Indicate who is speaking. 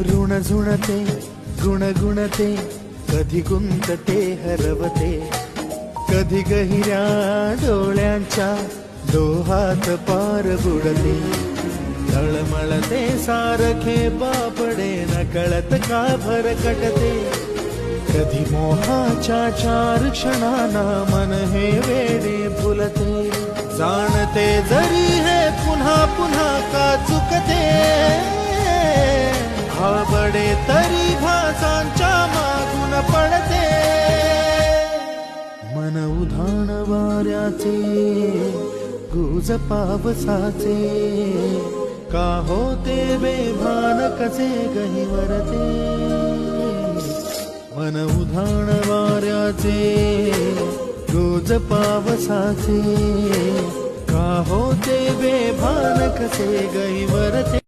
Speaker 1: ऋण झुणते गुणगुणते कधी गुंतते हरवते कधी गहिऱ्या डोळ्यांच्या डोहात पार बुडते तळमळते सारखे बापडे नकळत का भरकटते कधी मोहाच्या चार क्षणांना मन हे वेडे फुलते जाणते जरी हे पुन्हा पुन्हा का चुकते आवडे तरी भासांच्या मागून पडते मन उधाण वाऱ्याचे गुज पावसाचे का होते बेभान कसे गहिवरते मन उधाण वाऱ्याचे गुज पावसाचे का होते बेभान कसे गहिवरते